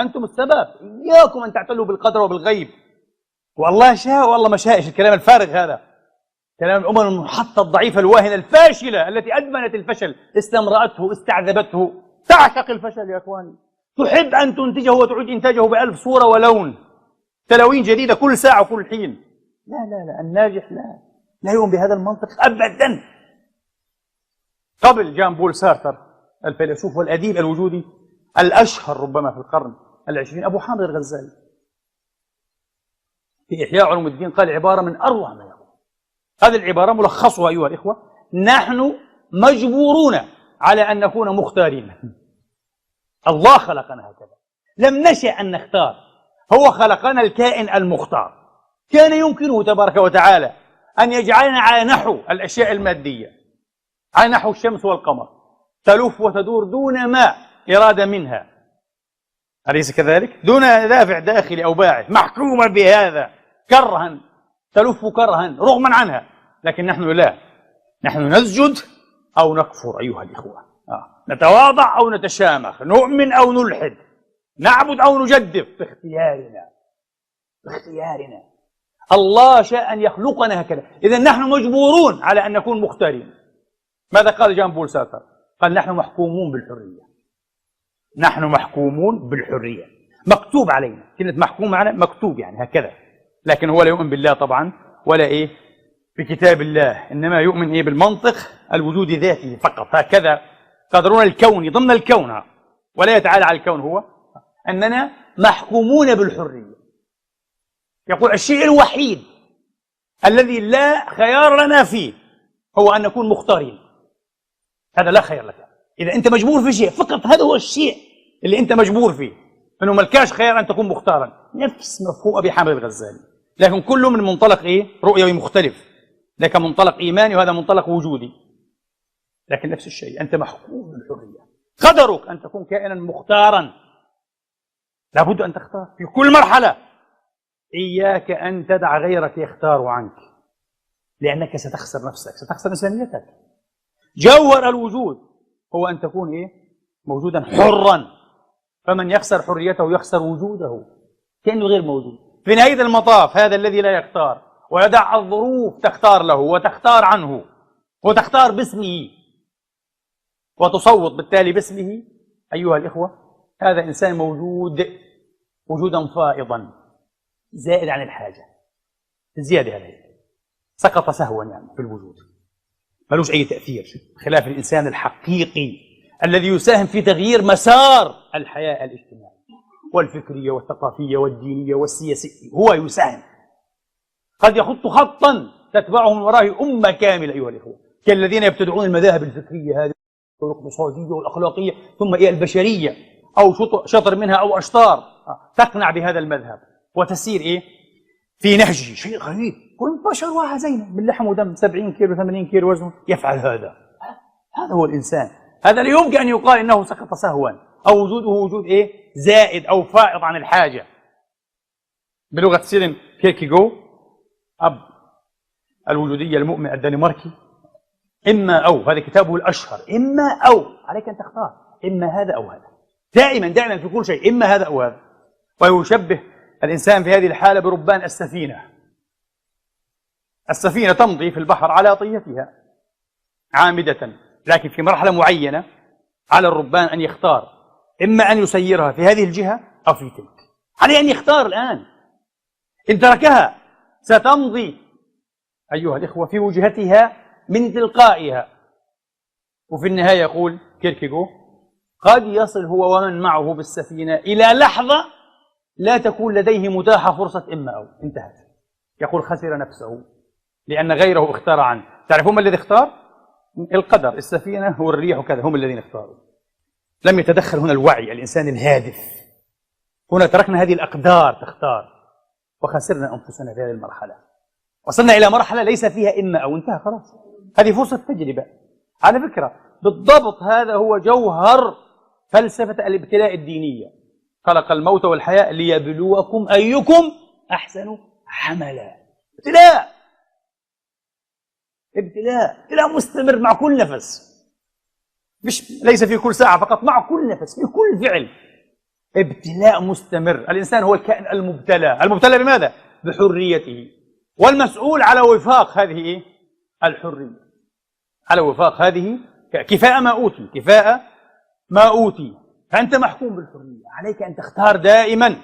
أنتم السبب، إياكم أن تعتلوا بالقدر وبالغيب. والله شاء والله ما شاءش، الكلام الفارغ هذا كلام الأمم المنحطة الضعيفة الواهنة الفاشلة التي أدمنت الفشل، استمرأته، استعذبته، تعشق الفشل يا أخواني، تحب أن تنتجه وتعيد إنتاجه ب1000 صورة ولون، تلوين جديدة كل ساعة وكل حين. لا لا لا، الناجح لا يؤمن بهذا المنطق أبدا. قبل جان بول سارتر الفيلسوف والأديب الوجودي الأشهر ربما في القرن العشرين، أبو حامد الغزالي، في إحياء علوم الدين قال عبارة من أروع ما يقول. هذه العبارة ملخصها أيها الإخوة: نحن مجبورون على أن نكون مختارين. الله خلقنا هكذا، لم نشأ أن نختار، هو خلقنا الكائن المختار. كان يمكنه تبارك وتعالى أن يجعلنا على نحو الأشياء المادية، على نحو الشمس والقمر، تلف وتدور دون ما إرادة منها، أليس كذلك؟ دون دافع داخلي أو باعث، محكومة بهذا كرها، تلف كرها رغما عنها. لكن نحن لا، نحن نسجد أو نكفر أيها الإخوة، نتواضع أو نتشامخ، نؤمن أو نلحد، نعبد أو نجدف، باختيارنا، باختيارنا. الله شاء أن يخلقنا هكذا، إذا نحن مجبورون على أن نكون مختارين. ماذا قال جان بول سارتر؟ قال نحن محكومون بالحرية، نحن محكومون بالحرية، مكتوب علينا. كلمة محكوم معنا مكتوب يعني هكذا، لكن هو لا يؤمن بالله طبعا ولا بكتاب الله، إنما يؤمن بالمنطق الوجود ذاته فقط، هكذا قدرون الكون ضمن الكون، ولا يتعالى على الكون، هو أننا محكومون بالحرية. يقول الشيء الوحيد الذي لا خيار لنا فيه هو أن نكون مختارين، هذا لا خير لك. إذا أنت مجبور في شيء فقط، هذا هو الشيء اللي أنت مجبور فيه، أنه ملكاش خيار أن تكون مختارا. نفس مفهوم أبي حامد الغزالي، لكن كله من منطلق رؤيوي مختلف، ذاك منطلق إيماني وهذا منطلق وجودي، لكن نفس الشيء، أنت محكوم بالحرية. قدرك أن تكون كائنا مختارا، لابد أن تختار في كل مرحلة. إياك أن تدع غيرك يختار عنك، لأنك ستخسر نفسك، ستخسر إنسانيتك. جوهر الوجود هو أن تكون موجودا حرا، فمن يخسر حريته يخسر وجوده، كأنه غير موجود. في نهاية المطاف هذا الذي لا يختار ويدع الظروف تختار له وتختار عنه وتختار باسمه وتصوت بالتالي باسمه، أيها الإخوة، هذا إنسان موجود وجودا فائضا زائد عن الحاجة، زيادة هذه، سقط سهوا يعني في الوجود، ملوش أي تأثير، خلاف الإنسان الحقيقي الذي يساهم في تغيير مسار الحياة الاجتماعية والفكرية والثقافية والدينية والسياسية. هو يساهم، قد يخط خطا تتبعه من وراه أمة كاملة أيها الإخوة، كالذين يبتدعون المذاهب الفكرية هذه والاقتصادية والأخلاقية، ثم البشرية أو شطر منها أو أشطار تقنع بهذا المذهب وتسير في نهجه. شيء غريب، كل بشر واحد زينا من لحم ودم، 70 كيلو 80 كيلو وزنه يفعل هذا. هذا هو الإنسان، هذا لا يمكن أن يقال إنه سقط سهوا أو وجوده وجود زائد أو فائض عن الحاجة. بلغة سيرن كيركيغو أب الوجودية المؤمن الدنماركي، إما أو، هذا كتابه الأشهر، إما أو، عليك أن تختار إما هذا أو هذا، دائما دائما في كل شيء إما هذا أو هذا. ويشبه الإنسان في هذه الحالة بربان السفينة. السفينة تمضي في البحر على طيتها عامدة، لكن في مرحلة معينة على الربان أن يختار إما أن يسيرها في هذه الجهة أو في تلك. عليه أن يختار الآن، إن تركها ستمضي أيها الإخوة في وجهتها من تلقائها. وفي النهاية يقول كيركيغو قد يصل هو ومن معه بالسفينة إلى لحظة لا تكون لديه متاحة فرصة إما أو، انتهت. يقول خسر نفسه لأن غيره اختار عنه. تعرفون ما الذي اختار؟ القدر، السفينة والريح وكذا هم الذين اختاروا. لم يتدخل هنا الوعي، الإنسان الهادف. هنا تركنا هذه الأقدار تختار وخسرنا أنفسنا في هذه المرحلة. وصلنا إلى مرحلة ليس فيها إما أو، انتهى خلاص. هذه فرصة تجربة. على فكرة بالضبط هذا هو جوهر فلسفة الابتلاء الدينية. خلق الموت والحياة ليبلوكم أيكم أحسن عملا. ابتلاء، ابتلاء، ابتلاء مستمر مع كل نفس، ليس في كل ساعة فقط، مع كل نفس، في كل فعل. ابتلاء مستمر. الإنسان هو الكائن المبتلى. المبتلى بماذا؟ بحريته، والمسؤول على وفاق هذه الحرية، على وفاق هذه كفاء ما أوتي، كفاء ما أوتي. فأنت محكوم بالحرية، عليك أن تختار دائما